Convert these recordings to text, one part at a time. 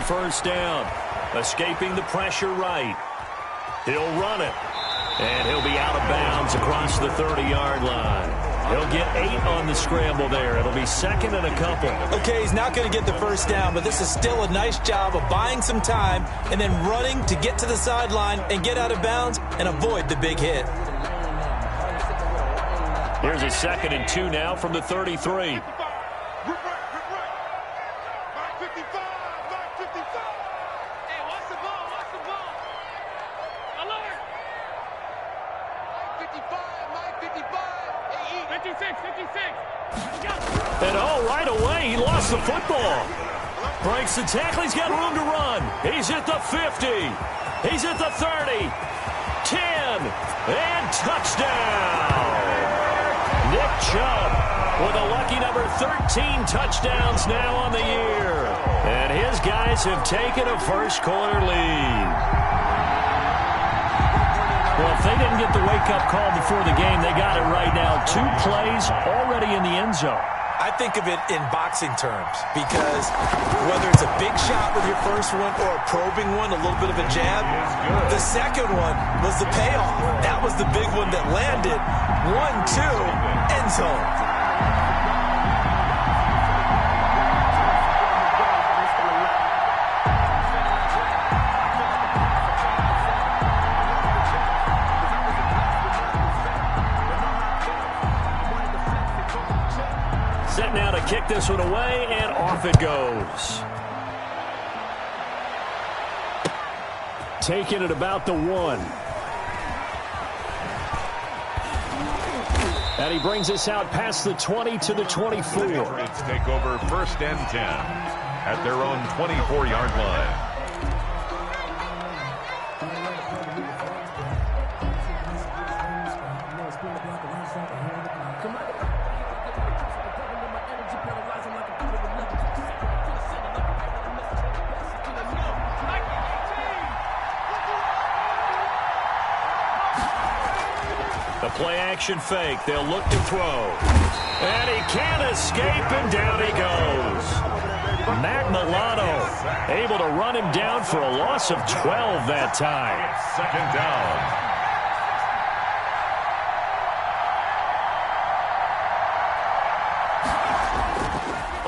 first down. Escaping the pressure right. He'll run it. And he'll be out of bounds across the 30-yard line. He'll get 8 on the scramble there. It'll be second and a couple. Okay, he's not going to get the first down, but this is still a nice job of buying some time and then running to get to the sideline and get out of bounds and avoid the big hit. Here's a 2nd and 2 now from the 33. And right away, he lost the football. Breaks the tackle. He's got room to run. He's at the 50. He's at the 30. 10. And touchdown. Nick Chubb with a lucky number 13 touchdowns now on the year. And his guys have taken a first-quarter lead. Well, if they didn't get the wake-up call before the game, they got it right now. 2 plays already in the end zone. I think of it in boxing terms because whether it's a big shot with your first one or a probing one, a little bit of a jab, the second one was the payoff. That was the big one that landed. 1-2, end zone. Set now to kick this one away, and off it goes. Taking it about the 1. And he brings us out past the 20 to the 24. Patriots take over 1st and 10 at their own 24-yard line. Play-action fake. They'll look to throw. And he can't escape, and down he goes. Matt Milano able to run him down for a loss of 12 that time. 2nd down.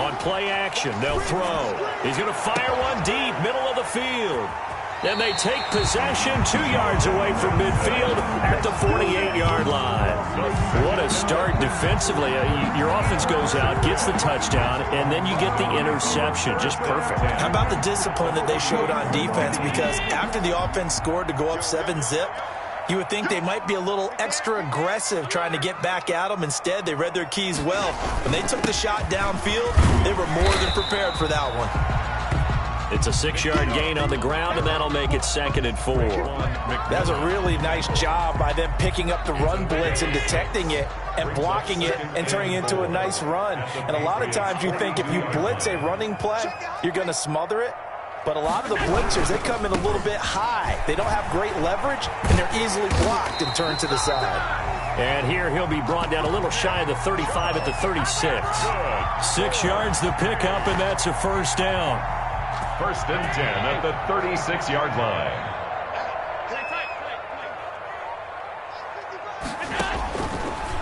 On play-action, they'll throw. He's going to fire one deep, middle of the field. And they take possession 2 yards away from midfield at the 48-yard line. What a start defensively. Your offense goes out, gets the touchdown, and then you get the interception. Just perfect. How about the discipline that they showed on defense? Because after the offense scored to go up 7-zip, you would think they might be a little extra aggressive trying to get back at them. Instead, they read their keys well. When they took the shot downfield, they were more than prepared for that one. It's a 6-yard gain on the ground, and that'll make it 2nd and 4. That was a really nice job by them picking up the run blitz and detecting it and blocking it and turning it into a nice run. And a lot of times you think if you blitz a running play, you're going to smother it. But a lot of the blitzers, they come in a little bit high. They don't have great leverage, and they're easily blocked and turned to the side. And here he'll be brought down a little shy of the 35 at the 36. 6 yards the pickup, and that's a first down. 1st and 10 at the 36-yard line.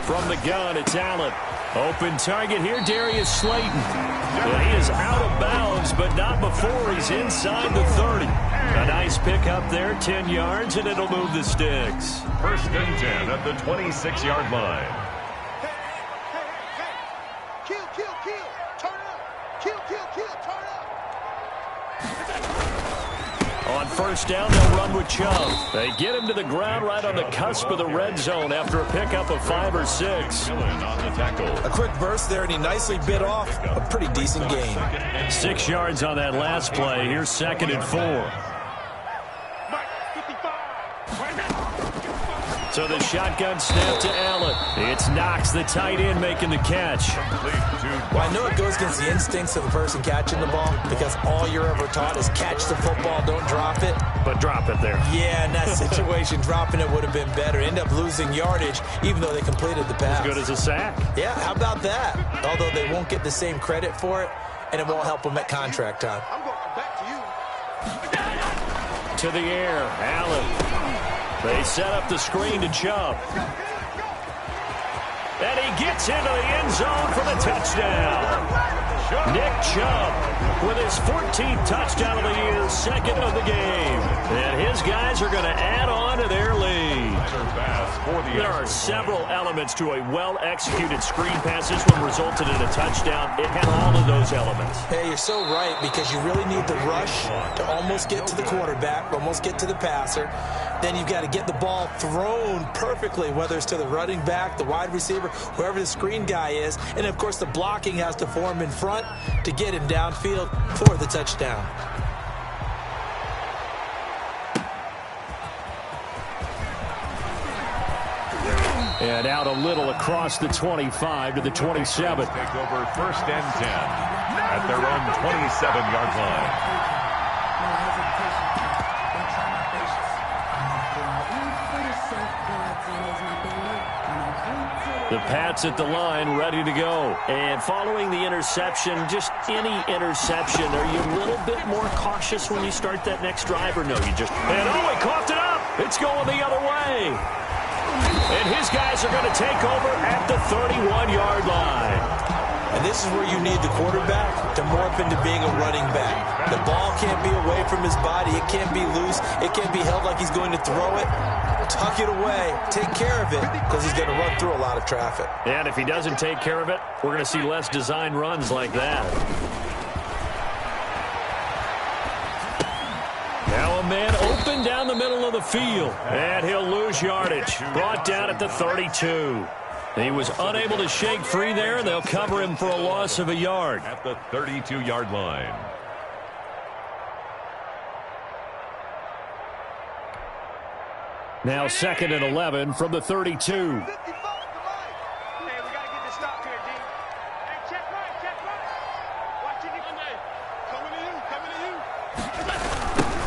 From the gun, it's Allen. Open target here, Darius Slayton. And he is out of bounds, but not before he's inside the 30. A nice pickup there, 10 yards, and it'll move the sticks. 1st and 10 at the 26-yard line. Kill, turn up. Kill, turn up. On first down, they'll run with Chubb. They get him to the ground right on the cusp of the red zone after a pickup of 5 or 6. On the tackle. A quick burst there, and he nicely bit off a pretty decent gain. 6 yards on that last play. Here's 2nd and 4. So the shotgun snap to Allen. It's Knox, the tight end, making the catch. Well, I know it goes against the instincts of the person catching the ball because all you're ever taught is catch the football, don't drop it. But drop it there. Yeah, in that situation, dropping it would have been better. End up losing yardage, even though they completed the pass. As good as a sack. Yeah, how about that? Although they won't get the same credit for it, and it won't help them at contract time. I'm going back to you. to the air. Allen. They set up the screen to Chubb. And he gets into the end zone for the touchdown. Nick Chubb with his 14th touchdown of the year, second of the game. And his guys are going to add on to their lead. There are several elements to a well-executed screen pass. This one resulted in a touchdown. It had all of those elements. Hey, you're so right, because you really need the rush to almost get to the quarterback, almost get to the passer. Then you've got to get the ball thrown perfectly, whether it's to the running back, the wide receiver, whoever the screen guy is. And, of course, the blocking has to form in front to get him downfield for the touchdown. And out a little across the 25 to the 27. Take over first and 10 at their own 27-yard line. The Pats at the line, ready to go. And following the interception, just any interception, are you a little bit more cautious when you start that next drive, or no? You just... And oh, he coughed it up! It's going the other way. And his guys are going to take over at the 31-yard line. And this is where you need the quarterback to morph into being a running back. The ball can't be away from his body. It can't be loose. It can't be held like he's going to throw it. Tuck it away. Take care of it, because he's going to run through a lot of traffic. And if he doesn't take care of it, we're going to see less design runs like that. Now a man open down the middle of the field. And he'll lose yardage. Brought down at the 32. He was unable to shake free there, and they'll cover him for a loss of a yard. At the 32-yard line. Now 2nd and 11 from the 32.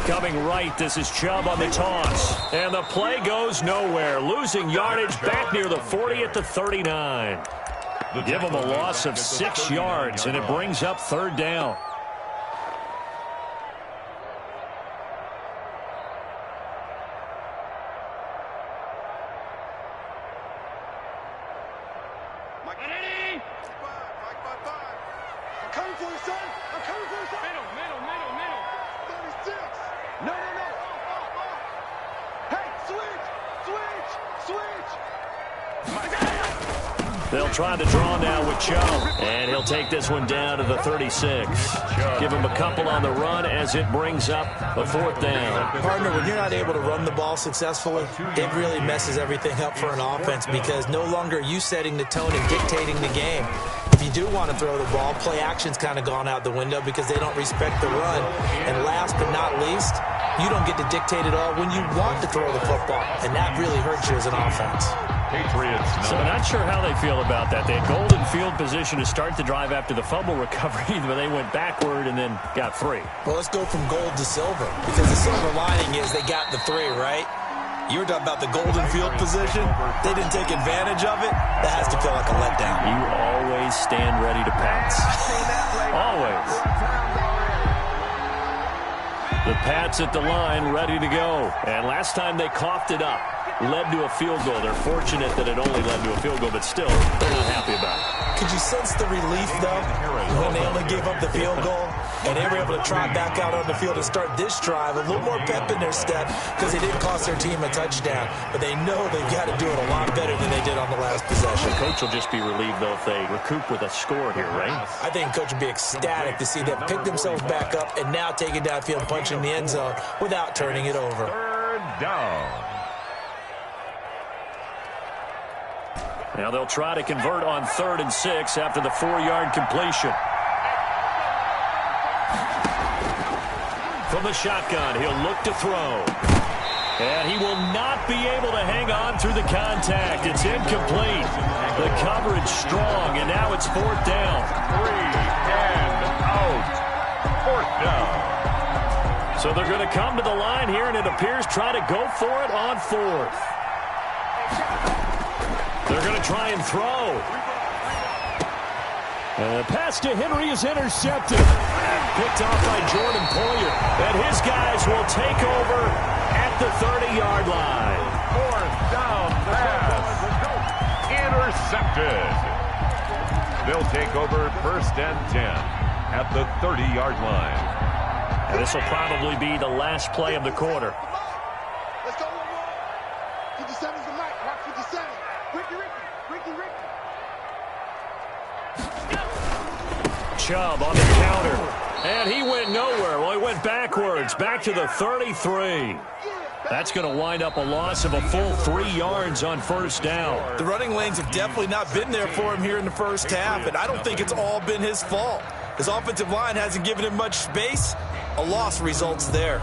Coming right, this is Chubb on the toss. And the play goes nowhere. Losing yardage back near the 40 at the 39. Give him a loss of 6 yards, and it brings up 3rd down. They'll try the draw now with Chubb, and he'll take this one down to the 36. Give him a couple on the run as it brings up a 4th down. Partner, when you're not able to run the ball successfully, it really messes everything up for an offense, because no longer are you setting the tone and dictating the game. If you do want to throw the ball, play action's kind of gone out the window because they don't respect the run. And last but not least, you don't get to dictate it all when you want to throw the football, and that really hurts you as an offense. Patriots. So not sure how they feel about that. They had golden field position to start the drive after the fumble recovery, but they went backward and then got 3. Well, let's go from gold to silver, because the silver lining is they got the 3, right? You were talking about the golden field position. They didn't take advantage of it. That has to feel like a letdown. You always stand ready to pounce. Always. The Pats at the line, ready to go. And last time they coughed it up, led to a field goal. They're fortunate that it only led to a field goal, but still, they're not happy about it. Could you sense the relief, though, when they only gave up the field goal and they were able to trot back out on the field and start this drive? A little more pep in their step, because they didn't cost their team a touchdown. But they know they've got to do it a lot better than they did on the last possession. The coach will just be relieved, though, if they recoup with a score here, right? I think coach would be ecstatic to see them pick themselves back up and now take it downfield and punch in the end zone without turning it over. 3rd down. Now they'll try to convert on 3rd and 6 after the 4-yard completion. From the shotgun, he'll look to throw. And he will not be able to hang on through the contact. It's incomplete. The coverage strong, and now it's 4th down. 3 and out. 4th down. So they're going to come to the line here, and it appears try to go for it on 4th. They're going to try and throw. And the pass to Henry is intercepted. Picked off by Jordan Poyer. And his guys will take over at the 30-yard line. Fourth down pass. Intercepted. They'll take over first and 10 at the 30-yard line. And this will probably be the last play of the quarter. Let's go, 57's the mic. Mark 57. Ricky. Chubb on the counter. And he went nowhere. Well, he went backwards. Back to the 33. That's going to wind up a loss of a full 3 yards on first down. The running lanes have definitely not been there for him here in the first half, and I don't think it's all been his fault. His offensive line hasn't given him much space. A loss results there.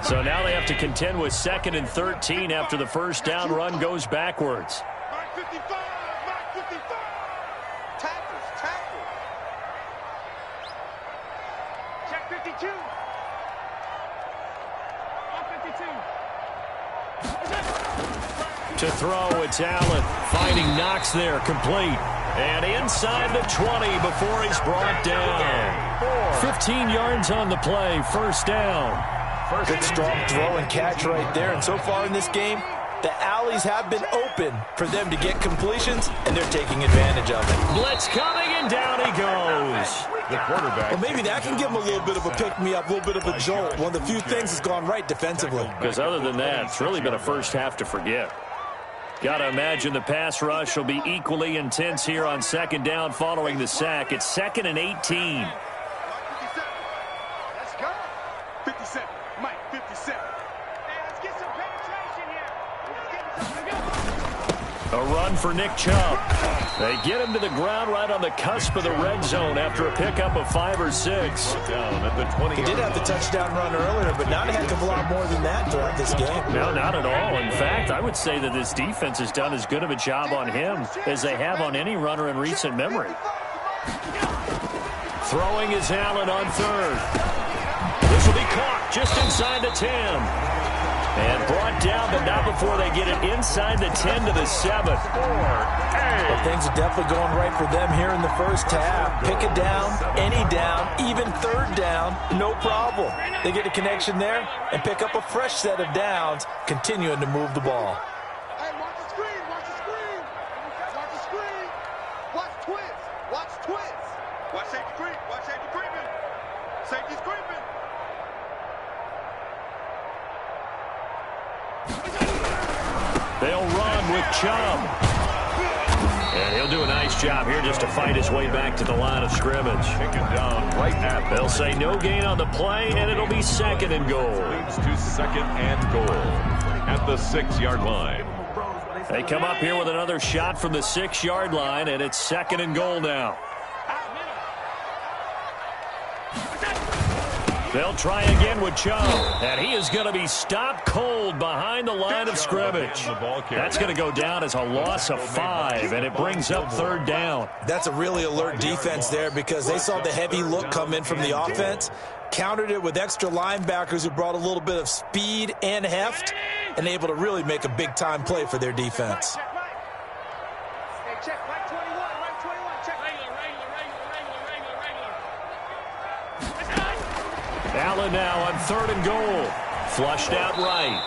So now they have to contend with 2nd and 13 after the first down run goes backwards. Mark 55. Tackle. Check 52. To throw, it's Allen. Finding Knox there, complete. And inside the 20 before he's brought down. 15 yards on the play, first down. Good strong throw and catch right there. And so far in this game, the alleys have been open for them to get completions, and they're taking advantage of it. Blitz coming, and down he goes. The quarterback. Well, maybe that can give him a little bit of a pick-me-up, a little bit of a jolt. One of the few things that's gone right defensively. Because other than that, it's really been a first half to forget. Got to imagine the pass rush will be equally intense here on 2nd down following the sack. It's 2nd and 18. 57. Let's go. 57. Mike, 57. Hey, let's get some penetration here. A run for Nick Chubb. They get him to the ground right on the cusp of the red zone after a pickup of 5 or 6. Down at the 20. He did have the touchdown run earlier, but not a heck of a lot more than that throughout this game. No, not at all. In fact, I would say that this defense has done as good of a job on him as they have on any runner in recent memory. Throwing is Allen on 3rd. This will be caught just inside the 10. And brought down, but not before they get it inside the 10 to the 7. But things are definitely going right for them here in the first half. Pick a down, any down, even 3rd down, no problem. They get a connection there and pick up a fresh set of downs, continuing to move the ball. Hey, watch the screen. Watch twins. Watch safety creep. Watch safety creeping. Safety's creeping. They'll run with Chubb. And he'll do a nice job here just to fight his way back to the line of scrimmage. Taken down right at. They'll say no gain on the play, and it'll be 2nd and goal. Leads to 2nd and goal at the 6-yard line. They come up here with another shot from the 6-yard line, and it's 2nd and goal now. They'll try again with Chubb, and he is going to be stopped cold behind the line of scrimmage. That's going to go down as a loss of 5, and it brings up 3rd down. That's a really alert defense there because they saw the heavy look come in from the offense, countered it with extra linebackers who brought a little bit of speed and heft, and able to really make a big-time play for their defense. Check, Mike 21, check. Allen now on 3rd and goal. Flushed out right.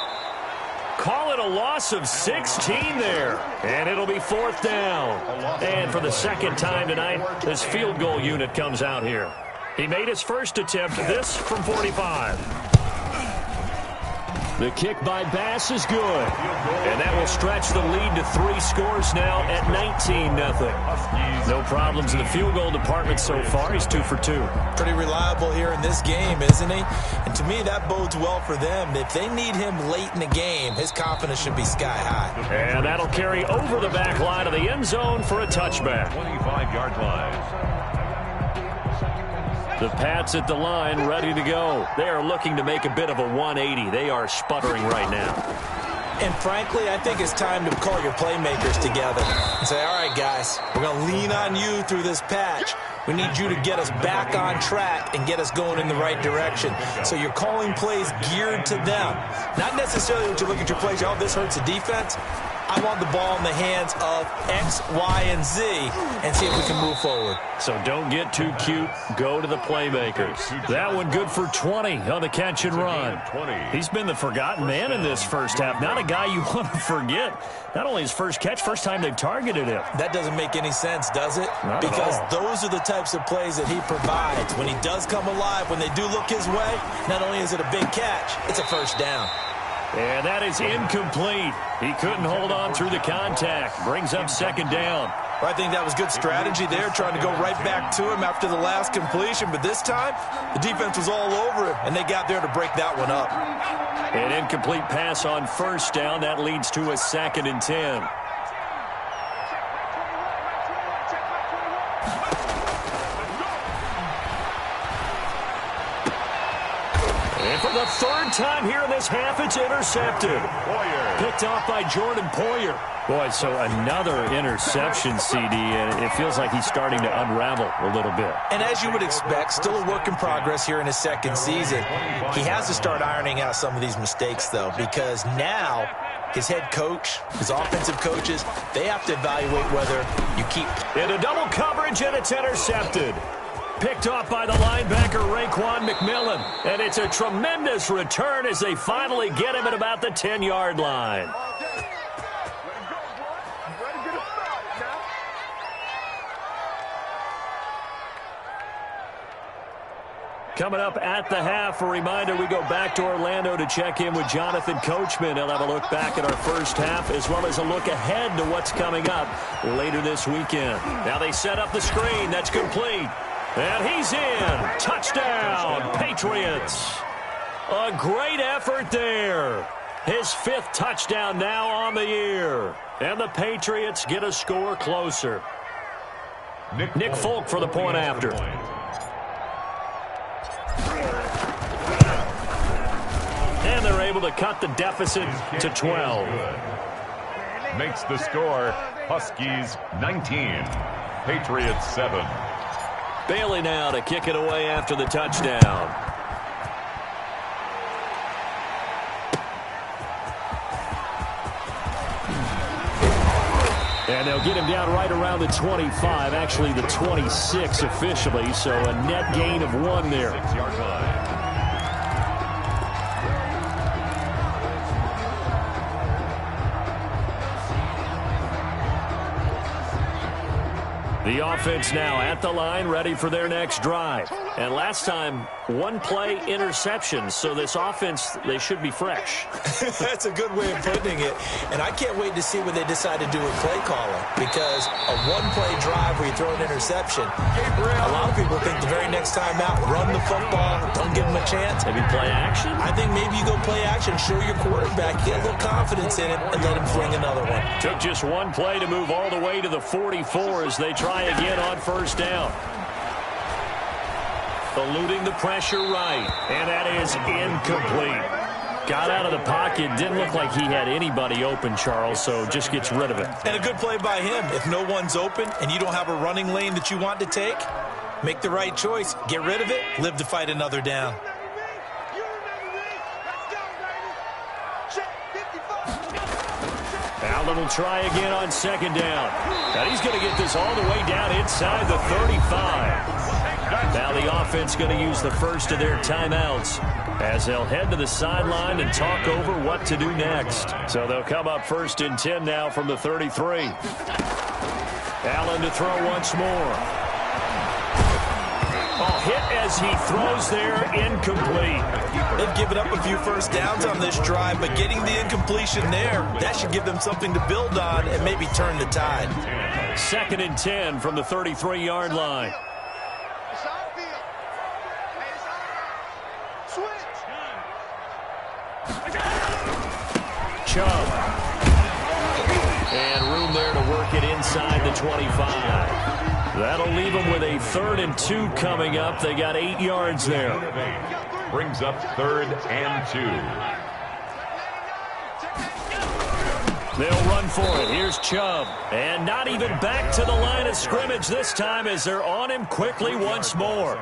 Call it a loss of 16 there. And it'll be 4th down. And for the 2nd time tonight, this field goal unit comes out here. He made his first attempt, this from 45. The kick by Bass is good. And that will stretch the lead to 3 scores now at 19-0. No problems in the field goal department so far. He's 2 for 2. Pretty reliable here in this game, isn't he? And to me, that bodes well for them. If they need him late in the game, his confidence should be sky high. And that'll carry over the back line of the end zone for a touchback. 25-yard line. The Pats at the line, ready to go. They are looking to make a bit of a 180. They are sputtering right now. And frankly, I think it's time to call your playmakers together and say, all right, guys, we're going to lean on you through this patch. We need you to get us back on track and get us going in the right direction. So you're calling plays geared to them. Not necessarily when you look at your plays, oh, this hurts the defense. I want the ball in the hands of X, Y, and Z and see if we can move forward. So don't get too cute. Go to the playmakers. That one good for 20 on the catch and run. He's been the forgotten man in this first half. Not a guy you want to forget. Not only his first catch, first time they've targeted him. That doesn't make any sense, does it? Not because at all. Those are the types of plays that he provides. When he does come alive, when they do look his way, not only is it a big catch, it's a first down. And that is incomplete. He couldn't hold on through the contact. Brings up second down. Well, I think that was good strategy there, trying to go right back to him after the last completion. But this time, the defense was all over him, and they got there to break that one up. An incomplete pass on first down. That leads to a 2nd and 10. And for the third time here in this half, it's intercepted. Picked off by Jordan Poyer. Boy, so another interception, CD, and it feels like he's starting to unravel a little bit. And as you would expect, still a work in progress here in his second season. He has to start ironing out some of these mistakes, though, because now his head coach, his offensive coaches, they have to evaluate whether you keep. Into double coverage, and it's intercepted. Picked off by the linebacker, Raekwon McMillan. And it's a tremendous return as they finally get him at about the 10-yard line. Coming up at the half, a reminder, we go back to Orlando to check in with Jonathan Coachman. He'll have a look back at our first half as well as a look ahead to what's coming up later this weekend. Now they set up the screen. That's complete. And he's in. Touchdown, Patriots. A great effort there. His 5th touchdown now on the year. And the Patriots get a score closer. Nick Folk for the point after. And they're able to cut the deficit to 12. Makes the score Huskies 19, Patriots 7. Bailey now to kick it away after the touchdown. And they'll get him down right around the 25, actually the 26 officially, so a net gain of 1 there. 6-yard line. The offense now at the line, ready for their next drive. And last time, 1-play interception. So this offense, they should be fresh. That's a good way of putting it. And I can't wait to see what they decide to do with play calling. Because a 1-play drive where you throw an interception, a lot of people think the very next time out, run the football, don't give them a chance. Maybe play action? I think maybe you go play action, show your quarterback, get a little confidence in it, and let him fling another one. Took just 1 play to move all the way to the 44 as they try again on first down. Eluding the pressure right, and that is incomplete. Got out of the pocket, didn't look like he had anybody open, Charles, so just gets rid of it. And a good play by him. If no one's open and you don't have a running lane that you want to take, make the right choice, get rid of it, live to fight another down. Allen will try again on second down. And he's going to get this all the way down inside the 35. Now the offense going to use the first of their timeouts as they'll head to the sideline and talk over what to do next. So they'll come up 1st and 10 now from the 33. Allen to throw once more. Oh, hit as he throws there, incomplete. They've given up a few first downs on this drive, but getting the incompletion there, that should give them something to build on and maybe turn the tide. 2nd and 10 from the 33-yard line. Chubb. And room there to work it inside the 25. That'll leave them with a 3rd and 2 coming up. They got 8 yards there. Brings up 3rd and 2. They'll run for it. Here's Chubb. And not even back to the line of scrimmage this time as they're on him quickly once more.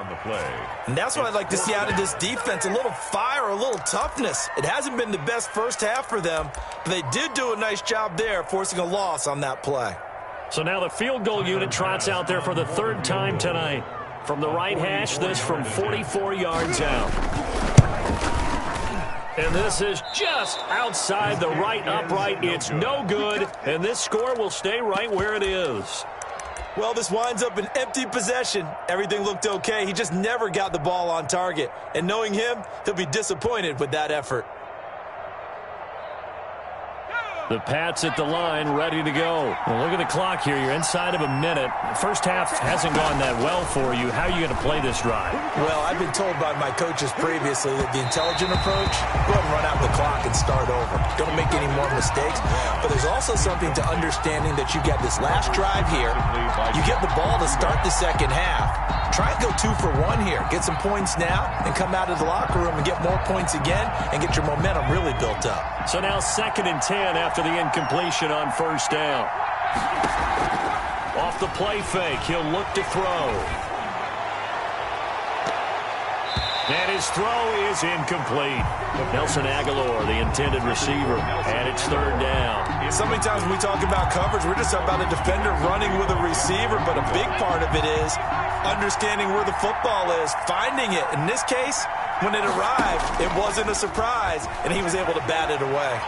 And that's what I'd like to see out of this defense, a little fire, a little toughness. It hasn't been the best first half for them, but they did do a nice job there, forcing a loss on that play. So now the field goal unit trots out there for the third time tonight. From the right hash, this from 44 yards out. And this is just outside the right upright. It's no good, and this score will stay right where it is. Well, this winds up an empty possession. Everything looked okay. He just never got the ball on target. And knowing him, he'll be disappointed with that effort. The Pats at the line, ready to go. Well, look at the clock here. You're inside of a minute. The first half hasn't gone that well for you. How are you going to play this drive? Well, I've been told by my coaches previously that the intelligent approach, go ahead and run out the clock and start over. Don't make any more mistakes. But there's also something to understanding that you get this last drive here. You get the ball to start the second half. Try and go 2 for 1 here. Get some points now and come out of the locker room and get more points again and get your momentum really built up. So now 2nd and 10 after the incompletion on first down. Off the play fake, he'll look to throw. And his throw is incomplete. Nelson Aguilar, the intended receiver, and it's 3rd down. So many times when we talk about coverage, we're just talking about a defender running with a receiver, but a big part of it is understanding where the football is, finding it. In this case, when it arrived, it wasn't a surprise, and he was able to bat it away.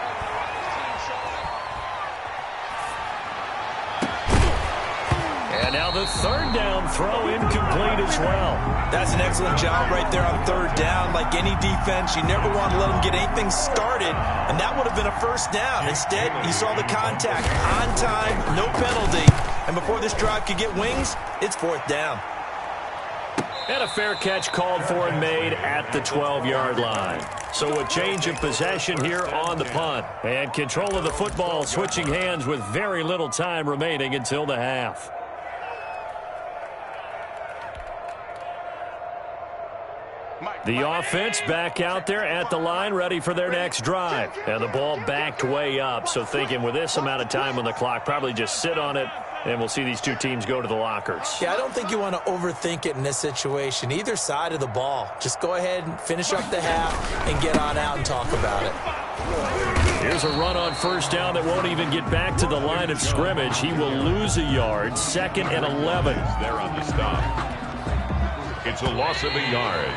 And now the 3rd down throw incomplete as well. That's an excellent job right there on 3rd down. Like any defense, you never want to let them get anything started, and that would have been a 1st down. Instead, you saw the contact on time, no penalty, and before this drive could get wings, it's 4th down. And a fair catch called for and made at the 12-yard line. So a change of possession here on the punt. And control of the football switching hands with very little time remaining until the half. The offense back out there at the line, ready for their next drive. And the ball backed way up, so thinking with this amount of time on the clock, probably just sit on it, and we'll see these two teams go to the lockers. Yeah, I don't think you want to overthink it in this situation. Either side of the ball. Just go ahead and finish up the half and get on out and talk about it. Here's a run on 1st down that won't even get back to the line of scrimmage. He will lose a yard. 2nd and 11. There on the stop. It's a loss of a yard.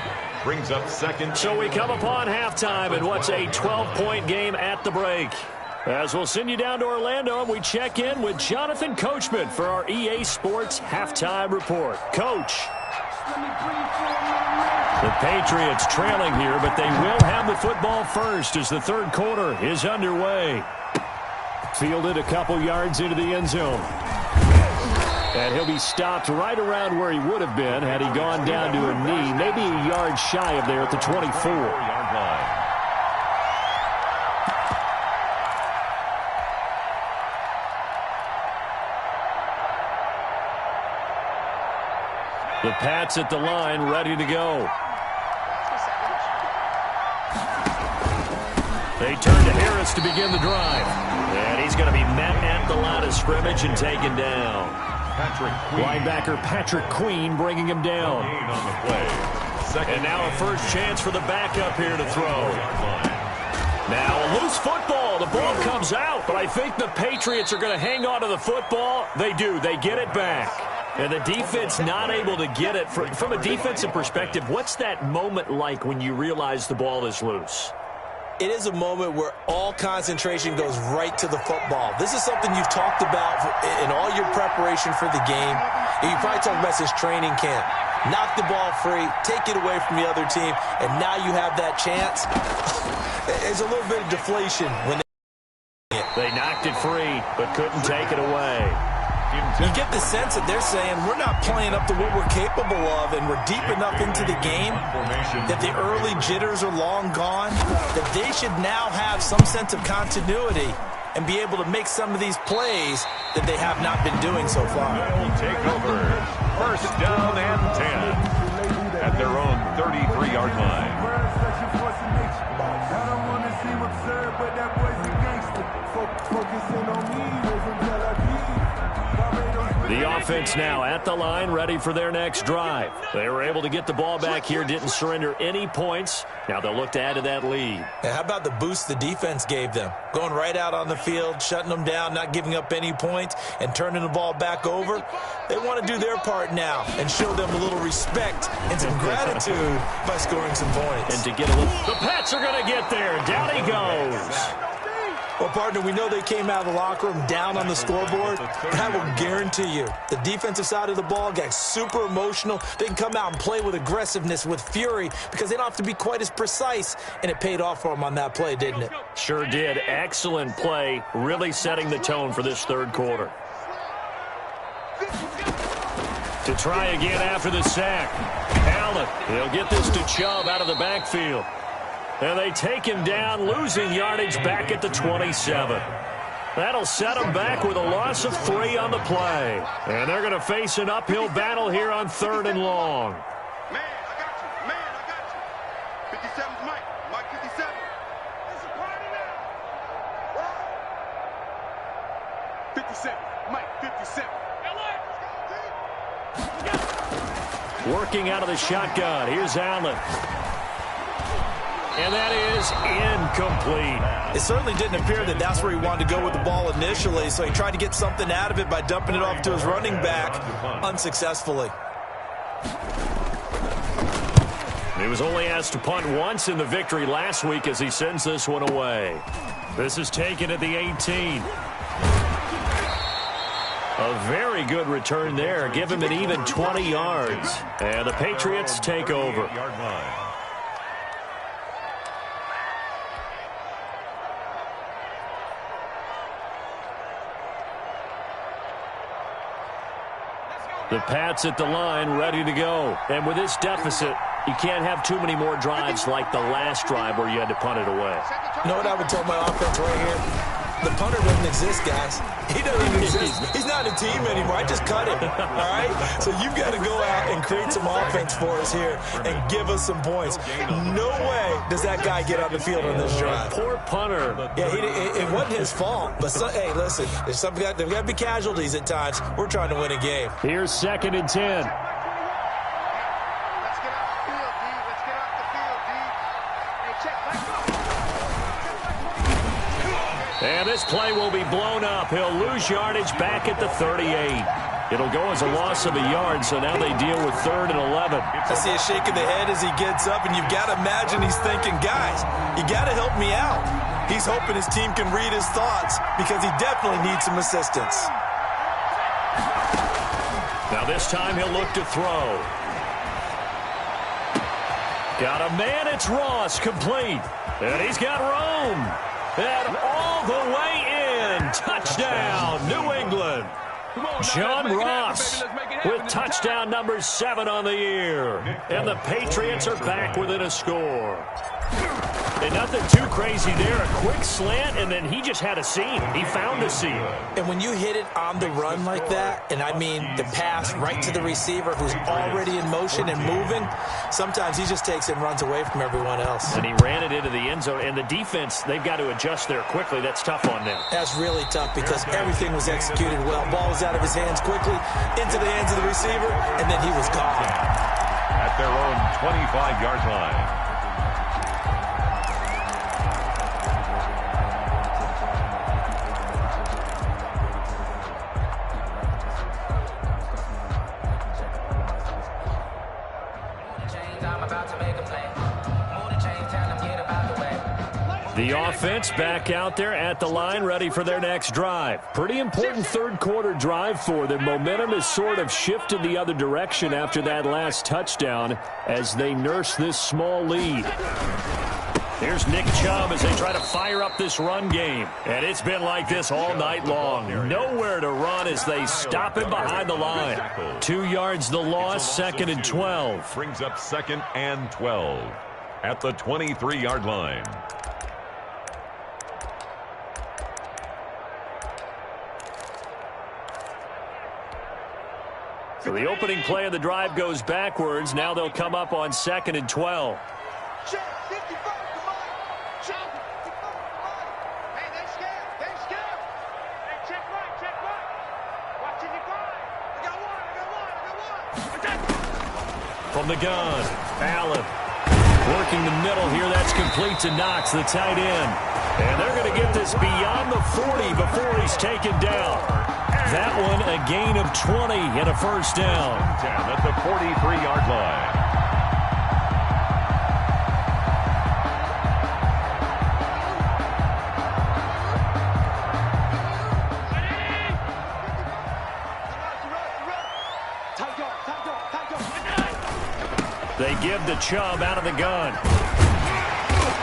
Brings up 2nd. So we come upon halftime in what's a 12-point game at the break. As we'll send you down to Orlando, and we check in with Jonathan Coachman for our EA Sports Halftime Report. Coach. The Patriots trailing here, but they will have the football first as the 3rd quarter is underway. Fielded a couple yards into the end zone. And he'll be stopped right around where he would have been had he gone down to a knee, maybe a yard shy of there at the 24-yard line. The Pats at the line, ready to go. They turn to Harris to begin the drive. And he's going to be met at the line of scrimmage and taken down. Linebacker Patrick Queen bringing him down. On the play. And now a first chance for the backup here to throw. Now a loose football. The ball comes out, but I think the Patriots are going to hang on to the football. They do. They get it back. And the defense not able to get it. From a defensive perspective, what's that moment like when you realize the ball is loose? It is a moment where all concentration goes right to the football. This is something you've talked about in all your preparation for the game. And you probably talked about since training camp. Knock the ball free, take it away from the other team, and now you have that chance. There's a little bit of deflation when they knocked it free, but couldn't take it away. You get the sense that they're saying we're not playing up to what we're capable of, and we're deep enough into the game that the early jitters are long gone, that they should now have some sense of continuity and be able to make some of these plays that they have not been doing so far. They'll take over. 1st down and 10 at their own 33-yard line. I don't want to seem absurd, but that boy's a gangster. Focus The offense now at the line, ready for their next drive. They were able to get the ball back here, didn't surrender any points. Now they'll look to add to that lead. And how about the boost the defense gave them? Going right out on the field, shutting them down, not giving up any points, and turning the ball back over. They want to do their part now and show them a little respect and some gratitude by scoring some points. And to get a little... The Pats are going to get there. Down he goes. Well, partner, we know they came out of the locker room down on the scoreboard, but I will guarantee you the defensive side of the ball got super emotional. They can come out and play with aggressiveness, with fury, because they don't have to be quite as precise, and it paid off for them on that play, didn't it? Sure did. Excellent play, really setting the tone for this third quarter. To try again after the sack. Allen, he'll get this to Chubb out of the backfield. And they take him down, losing yardage back at the 27. That'll set them back with a loss of 3 on the play. And they're going to face an uphill battle here on 3rd and long. Man, I got you. Man, I got you. 57's Mike. Mike 57. It's a party now. 57. Mike 57. Working out of the shotgun. Here's Allen. And that is incomplete. It certainly didn't appear that that's where he wanted to go with the ball initially, so he tried to get something out of it by dumping it off to his running back unsuccessfully. He was only asked to punt once in the victory last week as he sends this one away. This is taken at the 18. A very good return there. Give him an even 20 yards. And the Patriots take over. The Pats at the line, ready to go. And with this deficit, you can't have too many more drives like the last drive where you had to punt it away. You know what I would tell my offense right here? The punter doesn't exist, guys. He doesn't even exist. He's not a team anymore. I just cut him, all right? So you've got to go out and create some offense for us here and give us some points. No way does that guy get on the field on this drive. Poor punter. Yeah, it wasn't his fault. But, hey, listen, there's got to be casualties at times. We're trying to win a game. Here's 2nd and 10. And this play will be blown up. He'll lose yardage back at the 38. It'll go as a loss of a yard, so now they deal with 3rd and 11. I see a shake of the head as he gets up, and you've got to imagine he's thinking, guys, you got to help me out. He's hoping his team can read his thoughts because he definitely needs some assistance. Now this time he'll look to throw. Got a man, it's Ross, complete. And he's got room. And all the way in. Touchdown, New England. John Ross with touchdown number 7 on the year. And the Patriots are back within a score. And nothing too crazy there. A quick slant, and then he just had a seam. He found a seam. And when you hit it on the run like that, and I mean the pass right to the receiver who's already in motion and moving, sometimes he just takes it and runs away from everyone else. And he ran it into the end zone. And the defense, they've got to adjust there quickly. That's tough on them. That's really tough because everything was executed well. Ball was out of his hands quickly, into the hands of the receiver, and then he was gone. At their own 25-yard line. The offense back out there at the line, ready for their next drive. Pretty important third quarter drive for them. Momentum has sort of shifted the other direction after that last touchdown as they nurse this small lead. Here's Nick Chubb as they try to fire up this run game. And it's been like this all night long. Nowhere to run as they stop him behind the line. 2 yards the loss, 2nd and 12. Brings up 2nd and 12 at the 23-yard line. So the opening play of the drive goes backwards. Now they'll come up on 2nd and 12. From the gun, Allen. Working the middle here, that's complete to Knox, the tight end. And they're going to get this beyond the 40 before he's taken down. That one a gain of 20 and a first down. 10 at the 43-yard line. They give the Chubb out of the gun.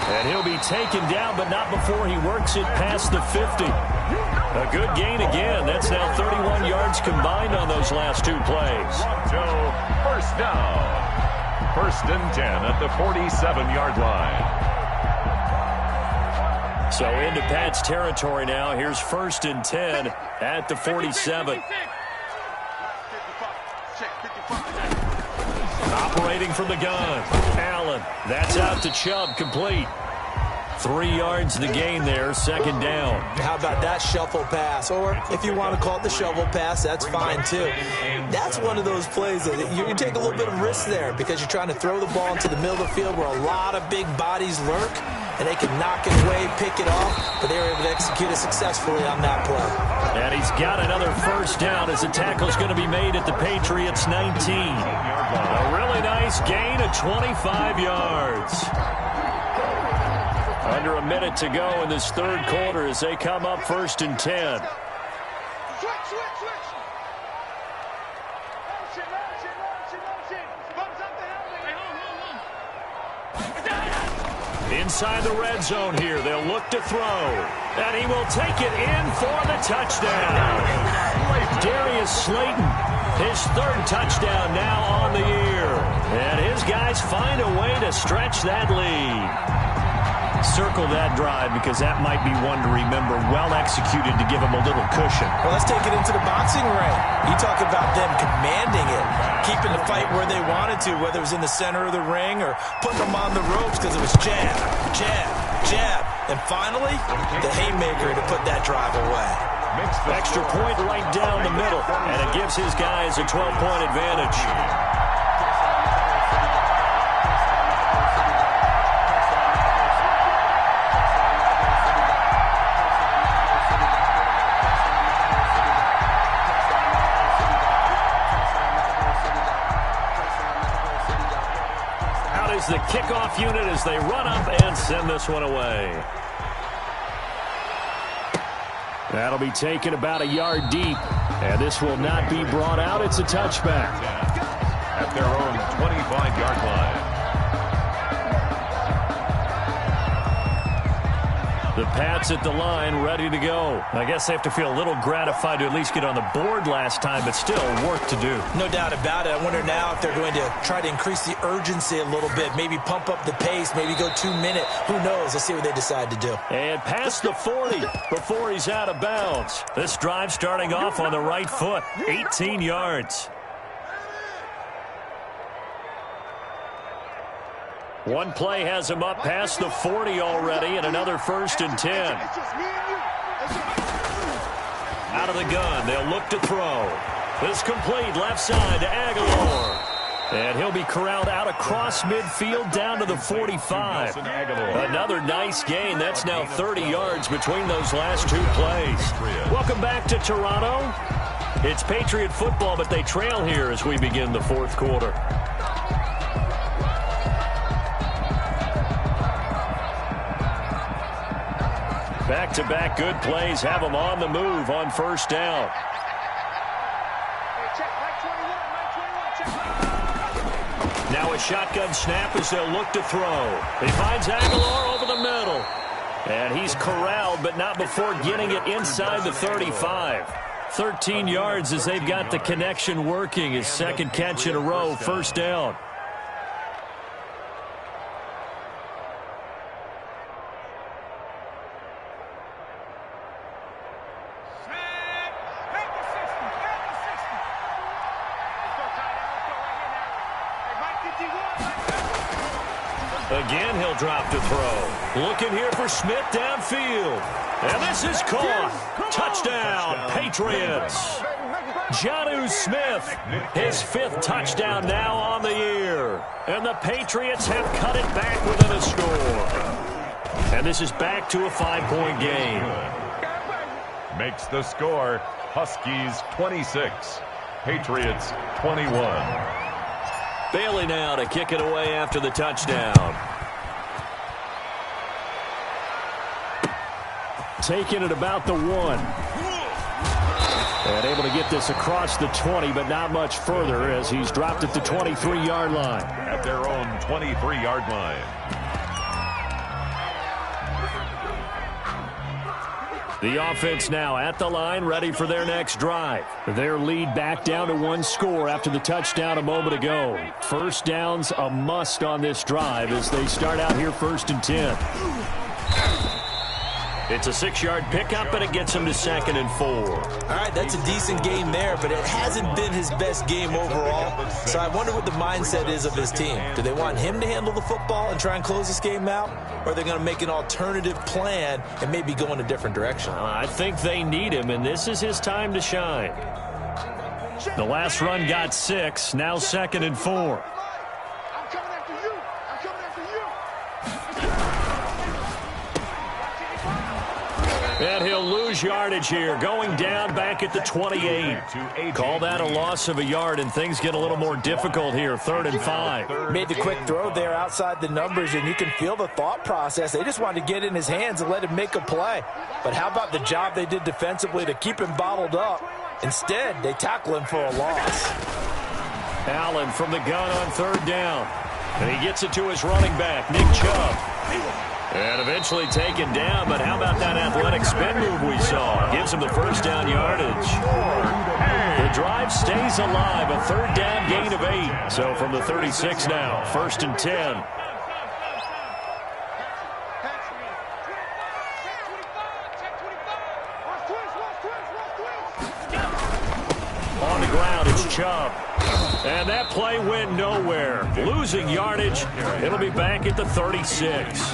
And he'll be taken down, but not before he works it past the 50. A good gain again. That's now 31 yards combined on those last two plays. So, first down. First and 10 at the 47-yard line. So into Pat's territory now. Here's first and 10 at the 47. Operating from the gun, Allen. That's out to Chubb, complete. 3 yards the gain there, second down. How about that shuffle pass? Or if you want to call it the shovel pass, that's fine too. That's one of those plays that you take a little bit of risk there because you're trying to throw the ball into the middle of the field where a lot of big bodies lurk, and they can knock it away, pick it off, but they were able to execute it successfully on that play. And he's got another first down as the tackle's going to be made at the Patriots' 19. A really nice gain of 25 yards. Under a minute to go in this third quarter as they come up first and 10. Inside the red zone here, they'll look to throw. And he will take it in for the touchdown. Darius Slayton, his third touchdown now on the year. And his guys find a way to stretch that lead. Circle that drive because that might be one to remember. Well executed to give him a little cushion. Well, let's take it into the boxing ring. You talk about them commanding it, keeping the fight where they wanted to, whether it was in the center of the ring or putting them on the ropes because it was jab, jab, jab. And finally, the haymaker to put that drive away. Extra point right down the middle, and it gives his guys a 12-point advantage. The kickoff unit as they run up and send this one away. That'll be taken about a yard deep, and this will not be brought out. It's a touchback. At their own 25-yard line. The Pats at the line, ready to go. I guess they have to feel a little gratified to at least get on the board last time, but still work to do. No doubt about it. I wonder now if they're going to try to increase the urgency a little bit, maybe pump up the pace, maybe go 2 minute. Who knows? Let's see what they decide to do. And past the 40 before he's out of bounds. This drive starting off on the right foot, 18 yards. One play has him up past the 40 already, and another first and 10. Out of the gun, they'll look to throw. This complete left side to Aguilar. And he'll be corralled out across midfield down to the 45. Another nice gain. That's now 30 yards between those last two plays. Welcome back to Toronto. It's Patriot football, but they trail here as we begin the fourth quarter. Back-to-back good plays have them on the move on first down. Now a shotgun snap as they'll look to throw. He finds Aguilar over the middle. And he's corralled, but not before getting it inside the 35. 13 yards as they've got the connection working. His second catch in a row, first down. Again, he'll drop to throw. Looking here for Smith downfield. And this is caught. Touchdown, Patriots. Jonnu Smith, his 5th touchdown now on the year. And the Patriots have cut it back within a score. And this is back to a 5-point game. Makes the score Huskies 26, Patriots 21. Bailey now to kick it away after the touchdown. Taking it about the 1. And able to get this across the 20, but not much further as he's dropped at the 23-yard line. At their own 23-yard line. The offense now at the line, ready for their next drive. Their lead back down to 1 score after the touchdown a moment ago. First down's a must on this drive as they start out here 1st and 10. It's a 6-yard pickup, and it gets him to 2nd and 4. All right, that's a decent game there, but it hasn't been his best game overall. So I wonder what the mindset is of his team. Do they want him to handle the football and try and close this game out? Or are they going to make an alternative plan and maybe go in a different direction? I think they need him, and this is his time to shine. The last run got 6, now 2nd and 4. And he'll lose yardage here, going down back at the 28. Call that a loss of a yard, and things get a little more difficult here, 3rd and 5. Made the quick throw there outside the numbers, and you can feel the thought process. They just wanted to get in his hands and let him make a play. But how about the job they did defensively to keep him bottled up? Instead, they tackle him for a loss. Allen from the gun on 3rd down. And he gets it to his running back, Nick Chubb. And eventually taken down, but how about that athletic spin move we saw? Gives him the 1st down yardage. The drive stays alive, a 3rd down gain of 8. So from the 36 now, 1st and 10. On the ground, it's Chubb. And that play went nowhere. Losing yardage. It'll be back at the 36.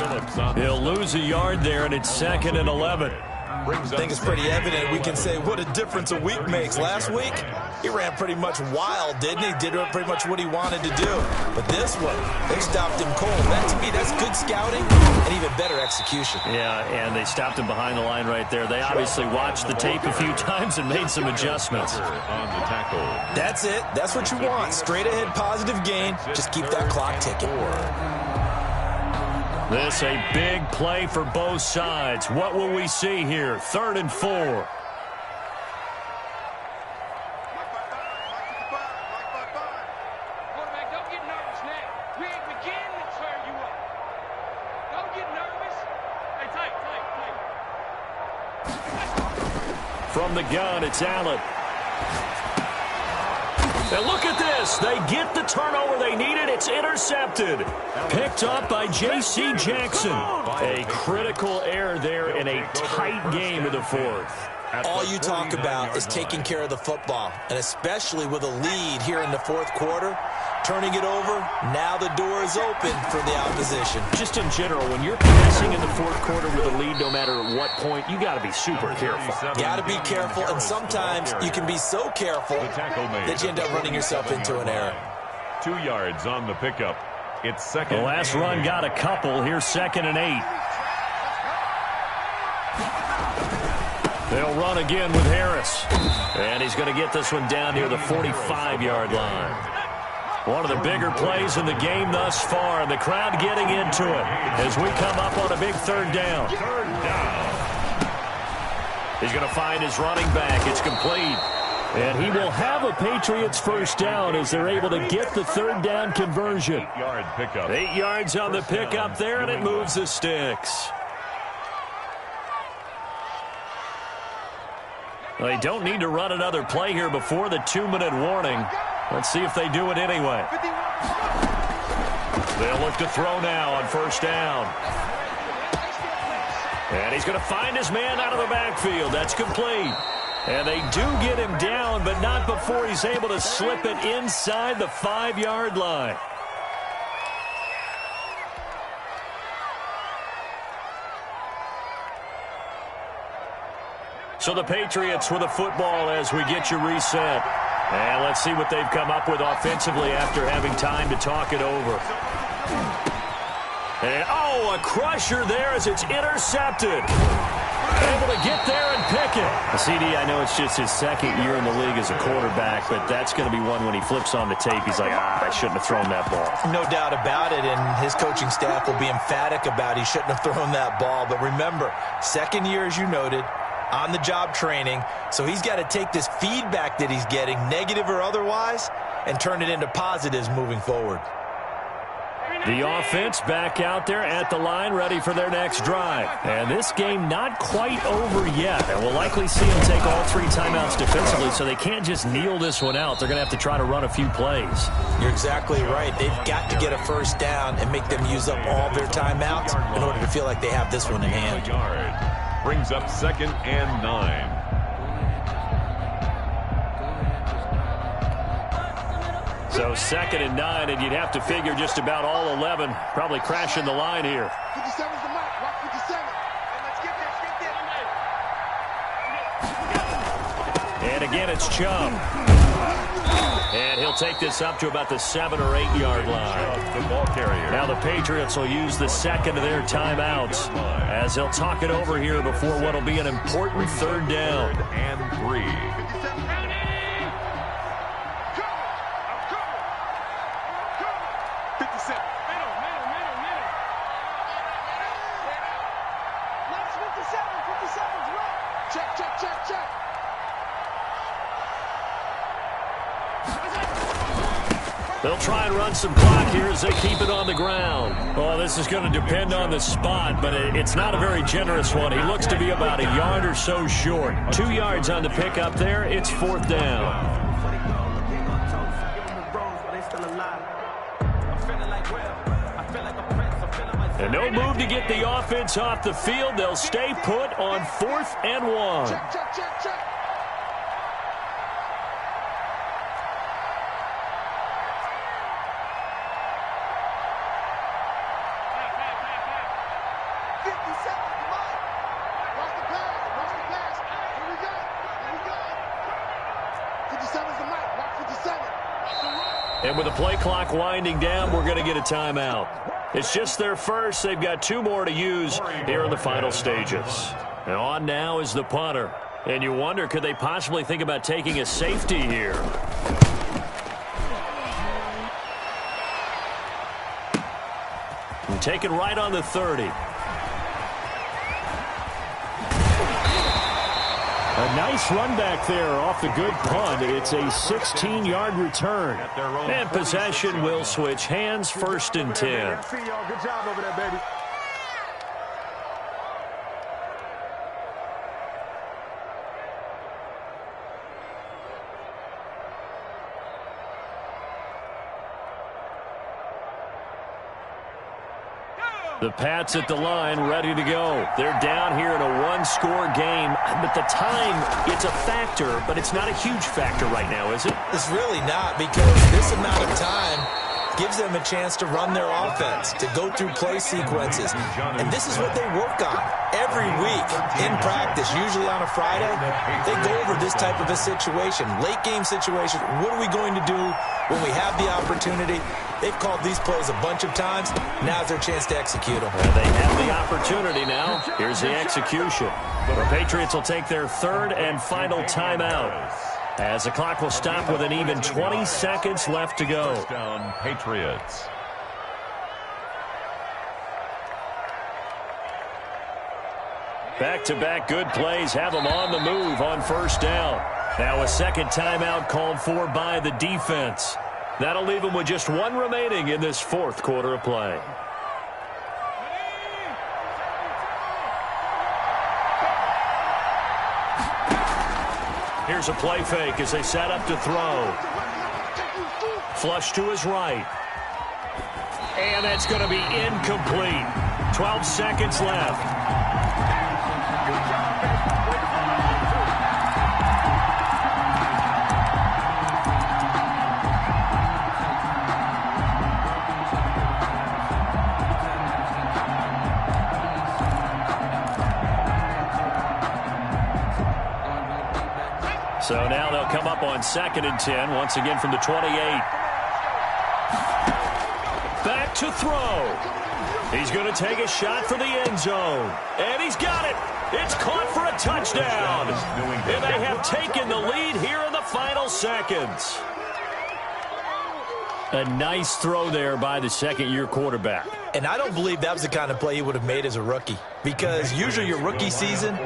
He'll lose a yard there, and it's 2nd and 11. I think it's pretty evident. We can say what a difference a week makes. Last week, he ran pretty much wild, didn't he? Did pretty much what he wanted to do. But this one, they stopped him cold. That, to me, that's good scouting and even better execution. Yeah, and they stopped him behind the line right there. They obviously watched the tape a few times and made some adjustments. On the tackle. That's it. That's what you want. Straight ahead positive gain. Just keep that clock ticking. This a big play for both sides. What will we see here? 3rd and 4. Quarterback, don't get nervous now. We ain't beginning to turn you up. Don't get nervous. Hey, tight. From the gun, it's Allen. And look at this. They get the turnover they needed. It's intercepted. Picked up by J.C. Jackson. A critical error there in a tight game in the 4th. All you talk about is taking care of the football, and especially with a lead here in the 4th quarter. Turning it over, now the door is open for the opposition. Just in general, when you're passing in the 4th quarter with a lead, no matter what point, you got to be super careful. Got to be careful, and sometimes you can be so careful that you end up running yourself into an error. 2 yards on the pickup. It's 2nd. The last run got a couple. Here's 2nd and 8. They'll run again with Harris. And he's going to get this one down near the 45-yard line. One of the bigger plays in the game thus far, and the crowd getting into it as we come up on a big 3rd down. He's going to find his running back. It's complete. And he will have a Patriots 1st down as they're able to get the 3rd down conversion. 8-yard pickup. 8 yards on the pickup there, and it moves the sticks. They don't need to run another play here before the 2-minute warning. Let's see if they do it anyway. They'll look to throw now on 1st down. And he's going to find his man out of the backfield. That's complete. And they do get him down, but not before he's able to slip it inside the 5-yard line. So the Patriots with a football as we get you reset. And let's see what they've come up with offensively after having time to talk it over. And, a crusher there as it's intercepted. Able to get there and pick it. CD, I know it's just his second year in the league as a quarterback, but that's going to be one when he flips on the tape. He's like, I shouldn't have thrown that ball. No doubt about it, and his coaching staff will be emphatic about he shouldn't have thrown that ball. But remember, second year, as you noted, on-the-job training, so he's got to take this feedback that he's getting, negative or otherwise, and turn it into positives moving forward. The offense back out there at the line, ready for their next drive. And this game not quite over yet. And we'll likely see them take all 3 timeouts defensively, so they can't just kneel this one out. They're going to have to try to run a few plays. You're exactly right. They've got to get a first down and make them use up all their timeouts in order to feel like they have this one in hand. Brings up 2nd and 9. So 2nd and 9, and you'd have to figure just about all 11 probably crashing the line here. 57's the mark. Rock 57. And again, it's Chubb. And he'll take this up to about the 7 or 8 yard line. The ball carrier. Now the Patriots will use the second of their timeouts as they'll talk it over here before what will be an important 3rd down. 3rd and 3. They'll try and run some clock here as they keep it on the ground. Oh, this is going to depend on the spot, but it's not a very generous one. He looks to be about a yard or so short. 2 yards on the pickup there. It's 4th down. And no move to get the offense off the field. They'll stay put on 4th and 1. Check. And with the play clock winding down, we're going to get a timeout. It's just their first. They've got 2 more to use here in the final stages. And on now is the punter. And you wonder, could they possibly think about taking a safety here? And taken right on the 30. A nice run back there off the good punt. It's a 16-yard return. And possession will switch hands, 1st and 10. Good job over there, baby. The Pats at the line, ready to go. They're down here in a 1-score game. But the time, it's a factor, but it's not a huge factor right now, is it? It's really not, because this amount of time gives them a chance to run their offense, to go through play sequences. And this is what they work on every week in practice, usually on a Friday. They go over this type of a situation, late game situation. What are we going to do when we have the opportunity? They've called these plays a bunch of times. Now's their chance to execute them. And they have the opportunity now. Here's the execution. The Patriots will take their 3rd and final timeout, as the clock will stop with an even 20 seconds left to go. First down, Patriots. Back-to-back good plays have them on the move on 1st down. Now a 2nd timeout called for by the defense. That'll leave them with just 1 remaining in this 4th quarter of play. Here's a play fake as they set up to throw. Flush to his right. And that's going to be incomplete. 12 seconds left. So now they'll come up on 2nd and 10, once again from the 28. Back to throw. He's going to take a shot for the end zone. And he's got it. It's caught for a touchdown. And they have taken the lead here in the final seconds. A nice throw there by the second-year quarterback. And I don't believe that was the kind of play he would have made as a rookie, because usually your rookie season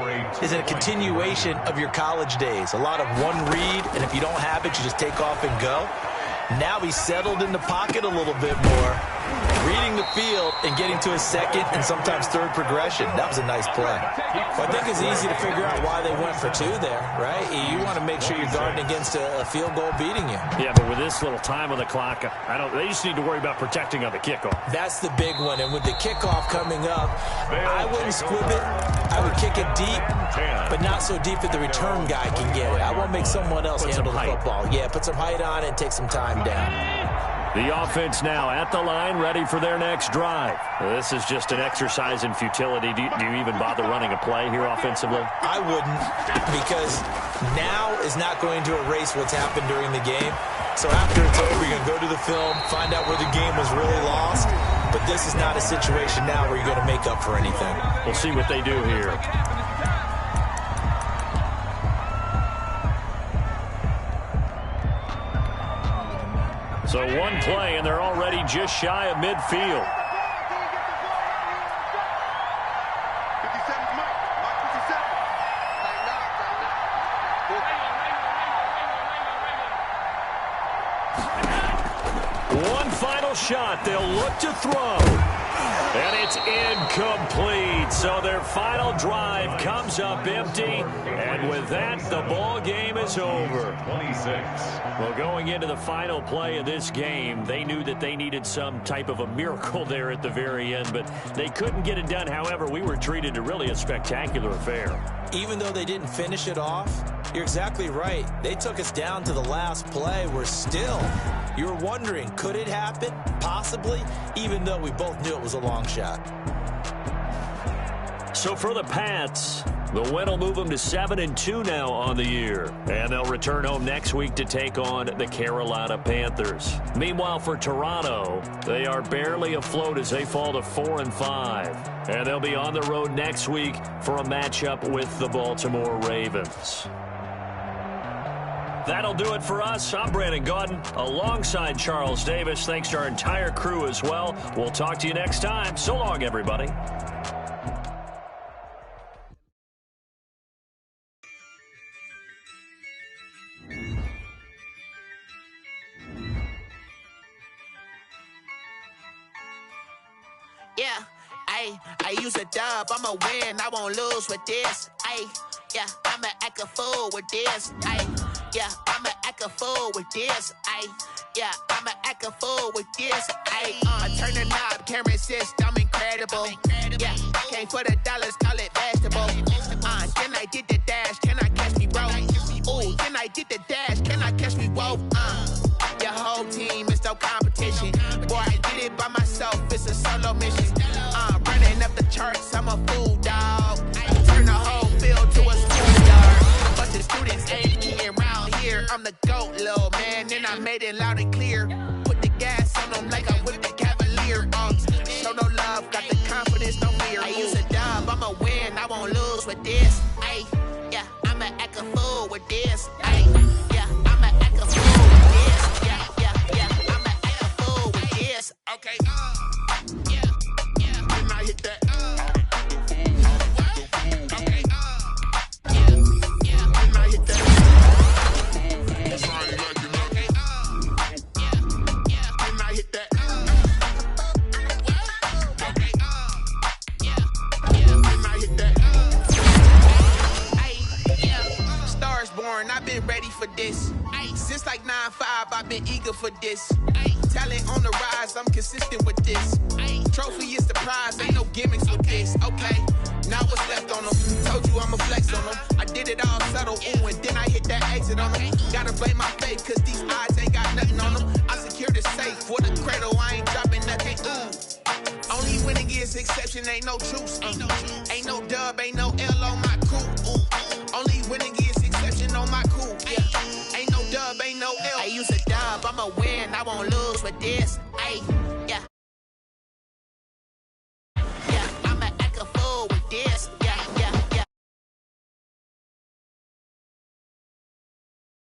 is a continuation of your college days. A lot of one read, and if you don't have it, you just take off and go. Now he's settled in the pocket a little bit more, reading the field and getting to his second and sometimes third progression. That was a nice play. Well, I think it's easy to figure out why they went for 2 there, right? You want to make sure you're guarding against a field goal beating you. Yeah, but with this little time on the clock, they just need to worry about protecting on the kickoff. That's the big one. And with the kickoff coming up, I wouldn't squib it. I would kick it deep, but not so deep that the return guy can get it. I want to make someone else handle the football. Yeah, put some height on it and take some time down. The offense now at the line, ready for their next drive. This is just an exercise in futility. Do you even bother running a play here offensively? I wouldn't, because now is not going to erase what's happened during the game. So after it's over, you're going to go to the film, find out where the game was really lost. But this is not a situation now where you're going to make up for anything. We'll see what they do here. So one play, and they're already just shy of midfield. 57's Mike. Mike 57. One final shot. They'll look to throw. And it's incomplete. So their final drive comes up empty. And with that, the ball game is over. 26. Well, going into the final play of this game, they knew that they needed some type of a miracle there at the very end, but they couldn't get it done. However, we were treated to really a spectacular affair. Even though they didn't finish it off, you're exactly right. They took us down to the last play. We're still, you were wondering, could it happen? Possibly, even though we both knew it was a long shot. So for the Pats, the win will move them to 7-2 now on the year. And they'll return home next week to take on the Carolina Panthers. Meanwhile, for Toronto, they are barely afloat as they fall to 4-5. And they'll be on the road next week for a matchup with the Baltimore Ravens. That'll do it for us. I'm Brandon Gaudin alongside Charles Davis. Thanks to our entire crew as well. We'll talk to you next time. So long, everybody. Yeah, I use a dub, I'ma win, I won't lose with this. Yeah, I'ma act a fool with this. Yeah, I'ma act a fool with this. Yeah, I'ma act a fool with this. Turn the knob, camera assist, I'm incredible. Yeah, came for the dollars, call it vegetable. Then I did the dash, can I catch me, bro? Ooh, then I did the dash, can I catch me, whoa? Your whole team is no competition. Boy, I did it by myself, it's a solo mission. Running up the charts, I'm a fool, dog. Turn the whole field to a schoolyard. But the students ain't eating around here. I'm the GOAT, little man, and I made it loud and clear. Put the gas on them like I whipped the Cavalier. Show no love, got the confidence, no fear. I use a dub, I'ma win, I won't lose with this. Yeah, I'ma act a fool with this. Yeah, I'ma act a fool with this. Yeah, I'ma act a fool with this. Okay, Then I hit that. Okay, Then I hit that. Then I hit that. Then I hit that. Stars born, I've been ready for this. Since like 9-5, I've been eager for this. Talent on the rise, I'm consistent with this. Trophy is the prize, ain't no gimmicks with this. Okay, now what's left on them? Told you I'ma flex on them. I did it all subtle, ooh, and then I hit that exit on them. Gotta blame my faith, cause these odds ain't got nothing on them. I secure the safe for the cradle, I ain't dropping nothing, ooh. Only winning is exception, ain't no truce. Ain't no dub, ain't no L on my crew. Only winning is exception on my crew. I use a dub, I'ma win, I won't lose with this. Ay, yeah.